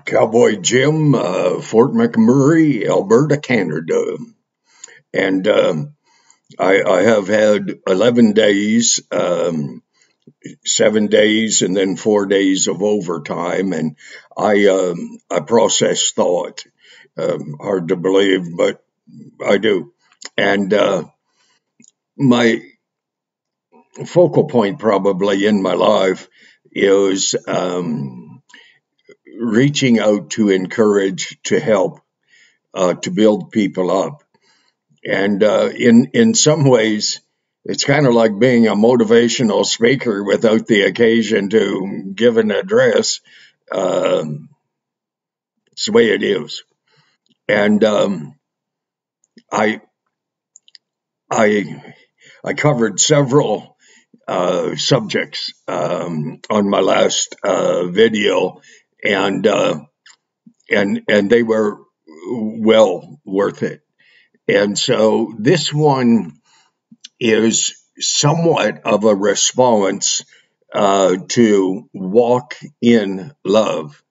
Cowboy Jim, Fort McMurray, Alberta, Canada. And I have had 11 days, 7 days, and then 4 days of overtime. And I process thought. Hard to believe, but I do. And my focal point probably in my life is reaching out to encourage, to help, to build people up. And in some ways, it's kind of like being a motivational speaker without the occasion to give an address. Um, it's the way it is. And I I I covered several subjects on my last video, and and they were well worth it. And so this one is somewhat of a response to walk in love.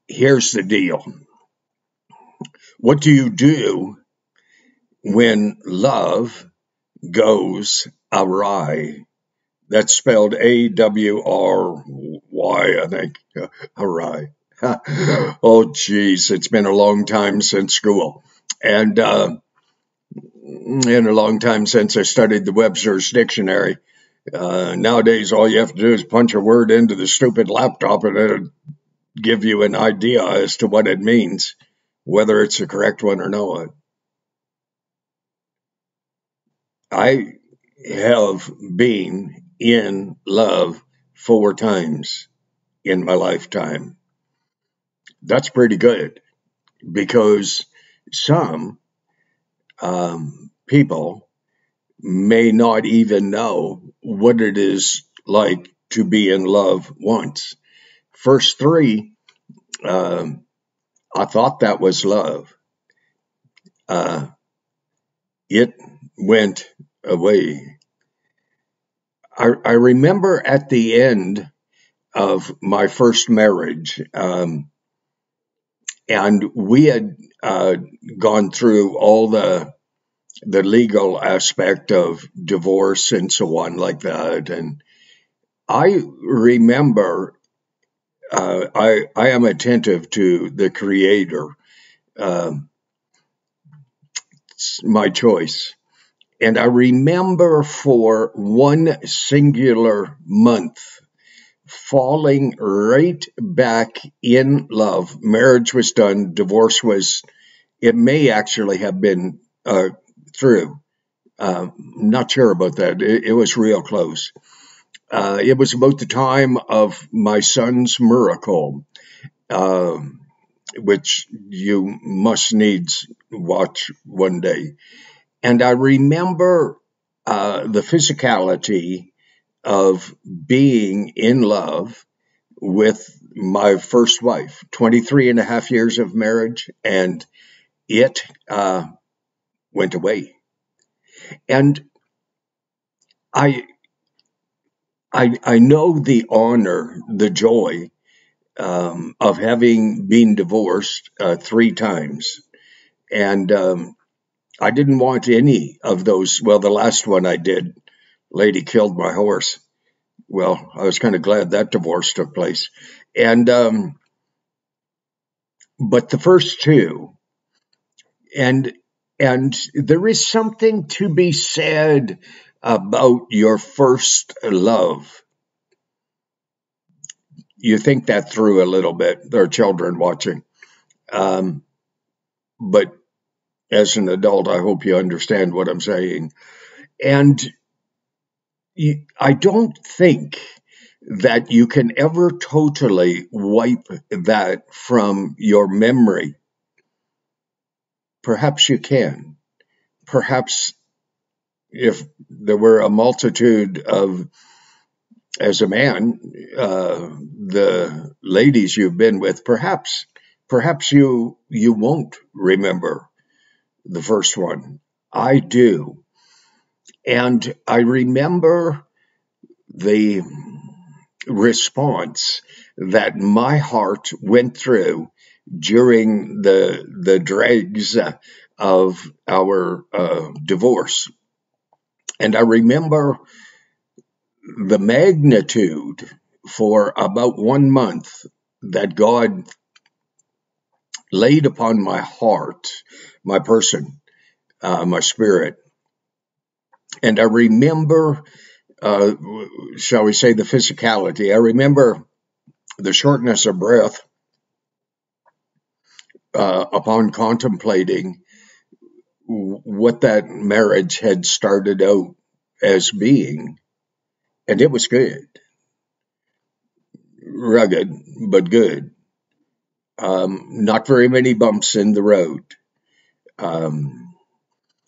Here's the deal. What do you do when love goes awry? That's spelled Awry, I think. Awry. Oh, geez, it's been a long time since school. And a long time since I studied the Webster's Dictionary. Nowadays, all you have to do is punch a word into the stupid laptop and it'll give you an idea as to what it means, whether it's the correct one or not. I have been in love 4 times in my lifetime. That's pretty good because some people may not even know what it is like to be in love once. First 3, I thought that was love. It went away. I remember at the end of my first marriage, and we had gone through all the legal aspect of divorce and so on like that. And I remember I am attentive to the Creator. It's my choice. And I remember for one singular month falling right back in love. Marriage was done. Divorce was, it may actually have been through. Not sure about that. It was real close. It was about the time of my son's miracle, which you must needs watch one day. And I remember the physicality of being in love with my first wife, 23 and a half years of marriage, and it went away. And I know the honor, the joy of having been divorced 3 times. And I didn't want any of those. Well, the last one I did, lady killed my horse. Well, I was kind of glad that divorce took place. And but the first 2, and there is something to be said about your first love. You think that through a little bit. There are children watching. But as an adult, I hope you understand what I'm saying. And I don't think that you can ever totally wipe that from your memory. Perhaps you can. Perhaps if there were a multitude of, as a man, the ladies you've been with, perhaps you won't remember the first one. I do. And I remember the response that my heart went through during the dregs of our divorce. And I remember the magnitude for about 1 month that God laid upon my heart, my person, my spirit. And I remember, shall we say, the physicality. I remember the shortness of breath upon contemplating what that marriage had started out as being. And it was good, rugged, but good. Not very many bumps in the road.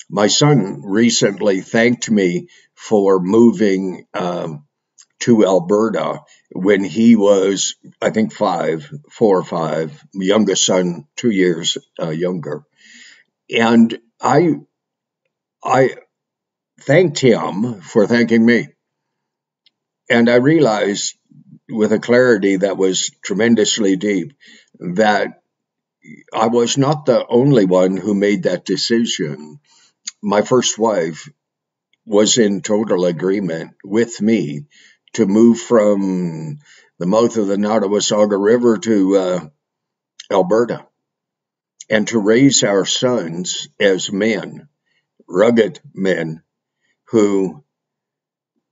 My son recently thanked me for moving to Alberta when he was, I think, 4 or 5, youngest son, 2 years younger. And I thanked him for thanking me. And I realized with a clarity that was tremendously deep that I was not the only one who made that decision. My first wife was in total agreement with me to move from the mouth of the Nottawasaga River to Alberta and to raise our sons as men, rugged men who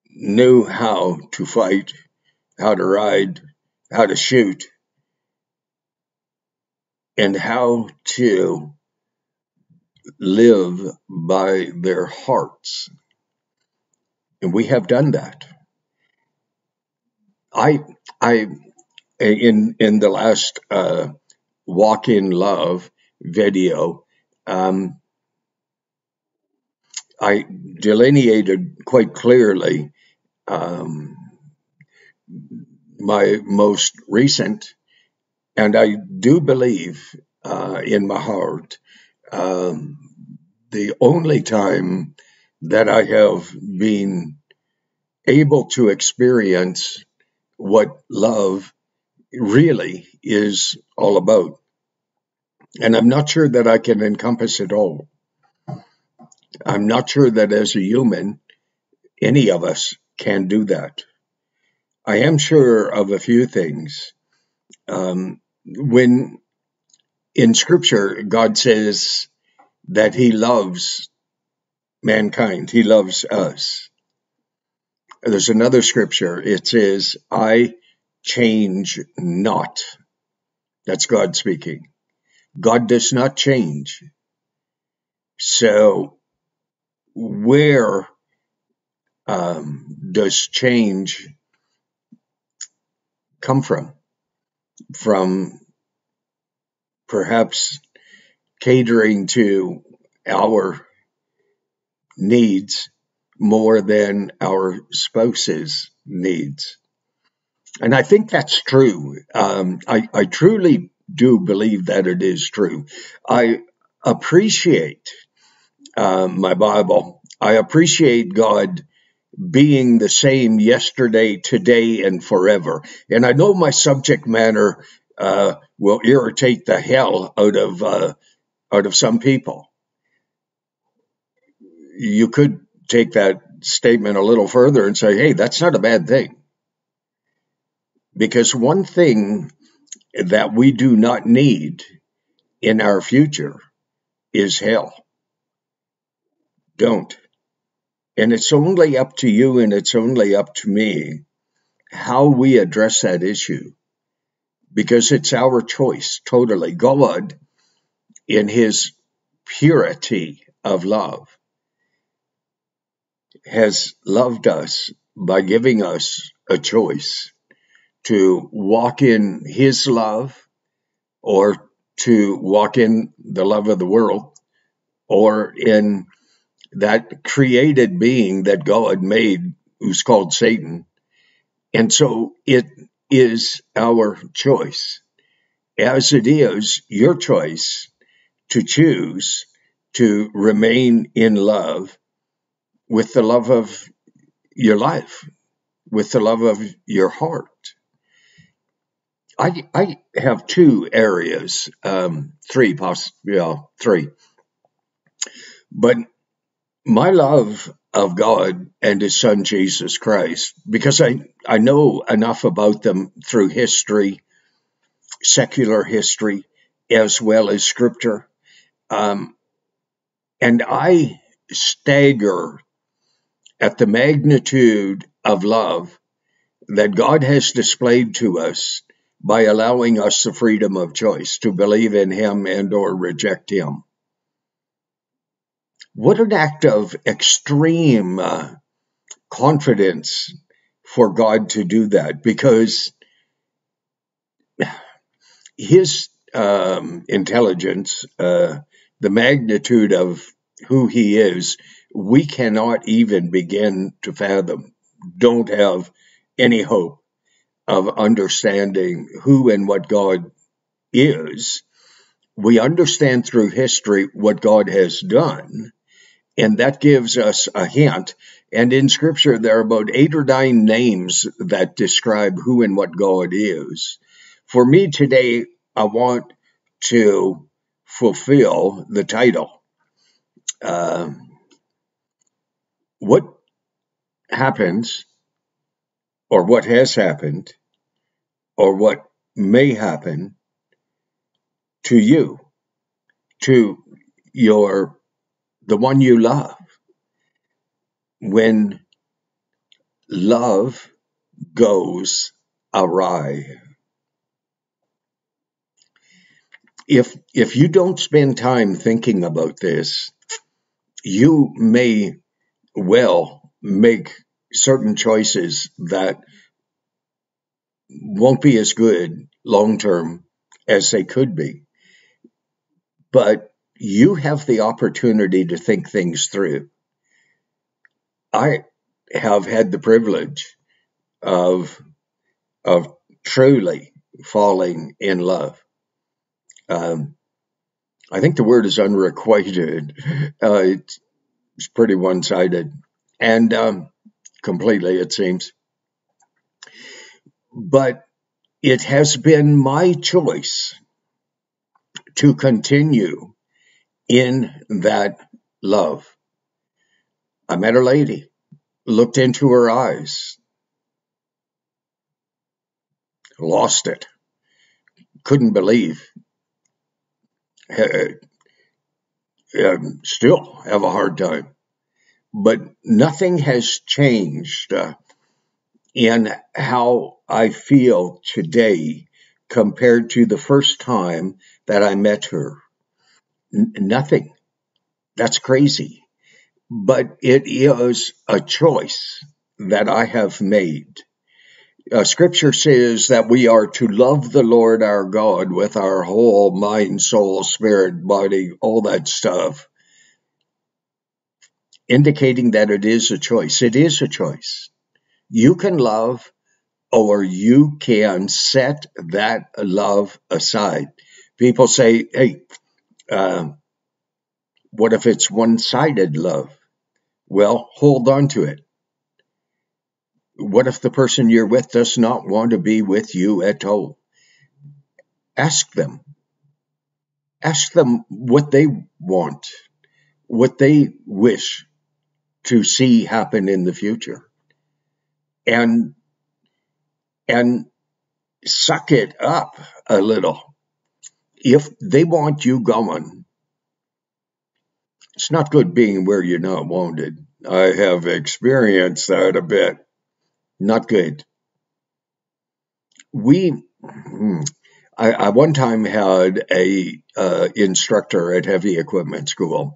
knew how to fight, how to ride, how to shoot, and how to live by their hearts. And we have done that. I in the last Walk in Love video, I delineated quite clearly my most recent, and I do believe in my heart, the only time that I have been able to experience what love really is all about. And I'm not sure that I can encompass it all. I'm not sure that as a human, any of us can do that. I am sure of a few things. When in Scripture, God says that He loves mankind, He loves us. There's another Scripture, it says, I change not. That's God speaking. God does not change. So, where does change come from? From perhaps catering to our needs more than our spouse's needs. And I think that's true. I truly do believe that it is true. I appreciate my Bible. I appreciate God being the same yesterday, today, and forever. And I know my subject matter will irritate the hell out of some people. You could take that statement a little further and say, hey, that's not a bad thing. Because one thing that we do not need in our future is hell. Don't. And it's only up to you and it's only up to me how we address that issue. Because it's our choice, totally. God, in His purity of love, has loved us by giving us a choice to walk in His love or to walk in the love of the world or in that created being that God made who's called Satan. And so it is our choice, as it is your choice to choose to remain in love with the love of your life, with the love of your heart. I have two areas, three, but my love of God and His Son Jesus Christ, because I know enough about them through history, secular history, as well as Scripture, um, and I stagger at the magnitude of love that God has displayed to us by allowing us the freedom of choice to believe in Him and or reject Him. What an act of extreme confidence for God to do that, because His intelligence, the magnitude of who He is, we cannot even begin to fathom. Don't have any hope of understanding who and what God is. We understand through history what God has done, and that gives us a hint. And in Scripture, there are about 8 or 9 names that describe who and what God is. For me today, I want to fulfill the title. What happens, or what has happened, or what may happen to you, to the one you love, when love goes awry? If you don't spend time thinking about this, you may well make certain choices that won't be as good long term as they could be. But you have the opportunity to think things through. I have had the privilege of of truly falling in love. Um, I think the word is unrequited. It's pretty one-sided, and completely, it seems. But it has been my choice to continue in that love. I met a lady, looked into her eyes, lost it, couldn't believe, still have a hard time. But nothing has changed in how I feel today compared to the first time that I met her. Nothing. That's crazy. But it is a choice that I have made. Scripture says that we are to love the Lord our God with our whole mind, soul, spirit, body, all that stuff, indicating that it is a choice. It is a choice. You can love, or you can set that love aside. People say, hey, what if it's one-sided love? Well, hold on to it. What if the person you're with does not want to be with you at all? Ask them. Ask them what they want, what they wish to see happen in the future. And and suck it up a little. If they want you going, it's not good being where you're not wanted. I have experienced that a bit. Not good. We, I one time had a instructor at heavy equipment school,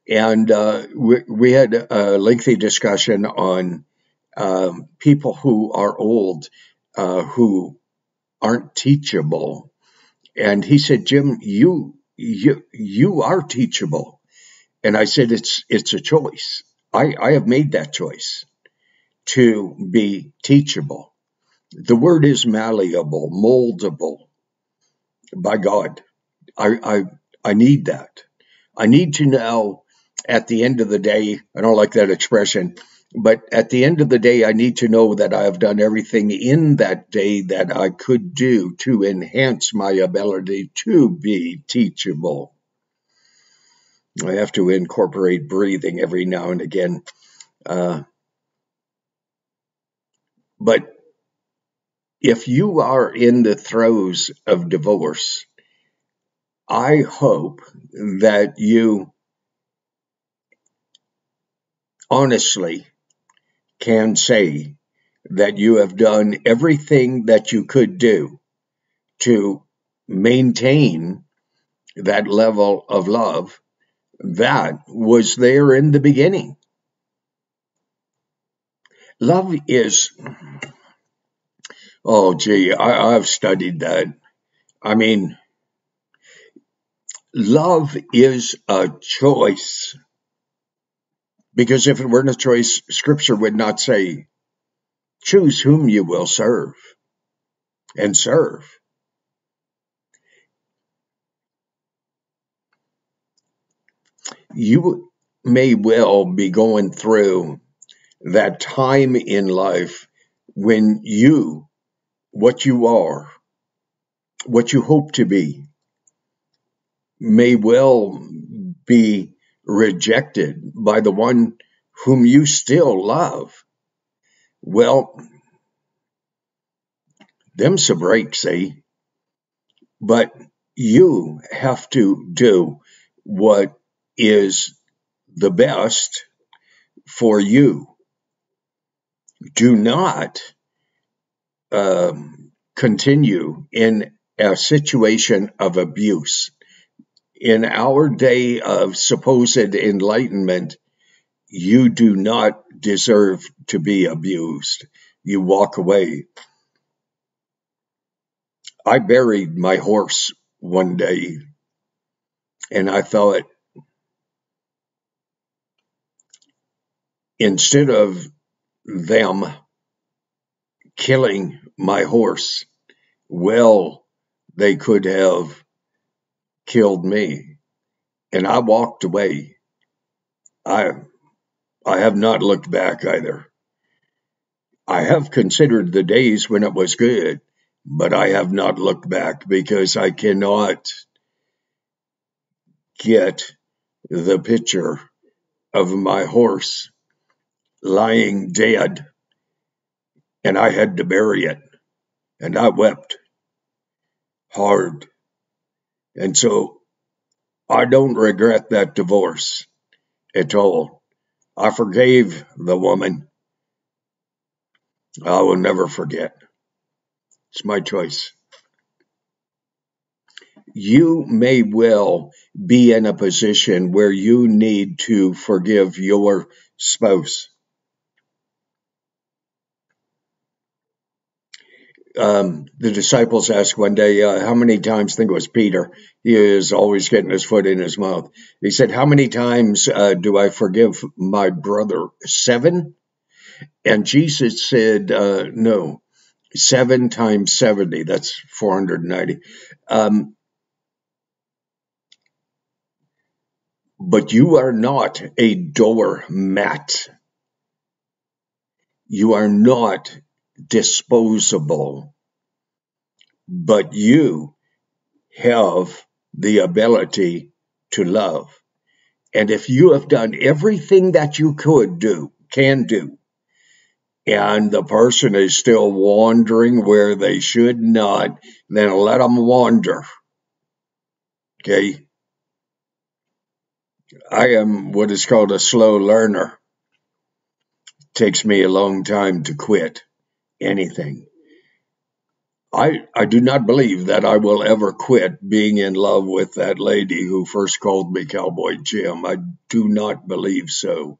and we had a lengthy discussion on people who are old, who aren't teachable. And he said, Jim, you are teachable. And I said, it's a choice. I have made that choice to be teachable. The word is malleable, moldable by God. I need that. I need to know at the end of the day, I don't like that expression, But at the end of the day, I need to know that I have done everything in that day that I could do to enhance my ability to be teachable. I have to incorporate breathing every now and again. But if you are in the throes of divorce, I hope that you honestly can say that you have done everything that you could do to maintain that level of love that was there in the beginning. Love is, oh, gee, I've studied that. I mean, love is a choice. Because if it weren't a choice, Scripture would not say, choose whom you will serve and serve. You may well be going through that time in life when you, what you are, what you hope to be, may well be rejected by the one whom you still love. Well, them's a break, see? But you have to do what is the best for you. Do not continue in a situation of abuse. In our day of supposed enlightenment, you do not deserve to be abused. You walk away. I buried my horse one day, and I thought, instead of them killing my horse, well, they could have killed me. And I walked away. I have not looked back either. I have considered the days when it was good, but I have not looked back because I cannot get the picture of my horse lying dead, and I had to bury it. And I wept hard. And so I don't regret that divorce at all. I forgave the woman. I will never forget. It's my choice. You may well be in a position where you need to forgive your spouse. The disciples asked one day, how many times, I think it was Peter, he is always getting his foot in his mouth. He said, how many times do I forgive my brother? 7? And Jesus said, no, 7 times 70, that's 490. But you are not a doormat. You are not disposable, but you have the ability to love. And if you have done everything that you can do, and the person is still wandering where they should not, then let them wander. Okay? I am what is called a slow learner. It takes me a long time to quit anything. I do not believe that I will ever quit being in love with that lady who first called me Cowboy Jim. I do not believe so.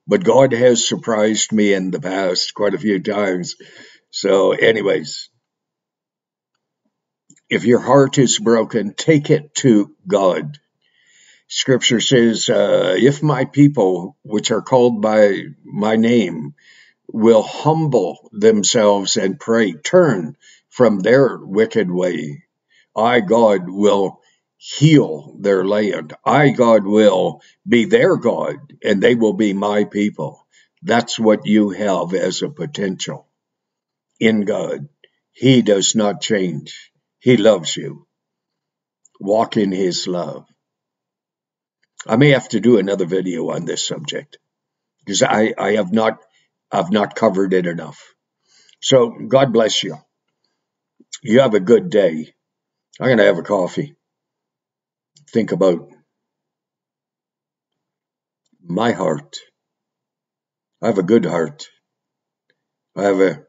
But God has surprised me in the past quite a few times. So, anyways, if your heart is broken, take it to God. Scripture says, if my people, which are called by my name, will humble themselves and pray, turn from their wicked way, I, God, will heal their land. I, God, will be their God, and they will be my people. That's what you have as a potential in God. He does not change. He loves you. Walk in his love. I may have to do another video on this subject because I have not covered it enough. So God bless you. You have a good day. I'm going to have a coffee. Think about my heart. I have a good heart. I have a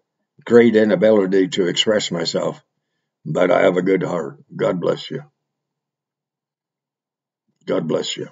great inability to express myself, but I have a good heart. God bless you. God bless you.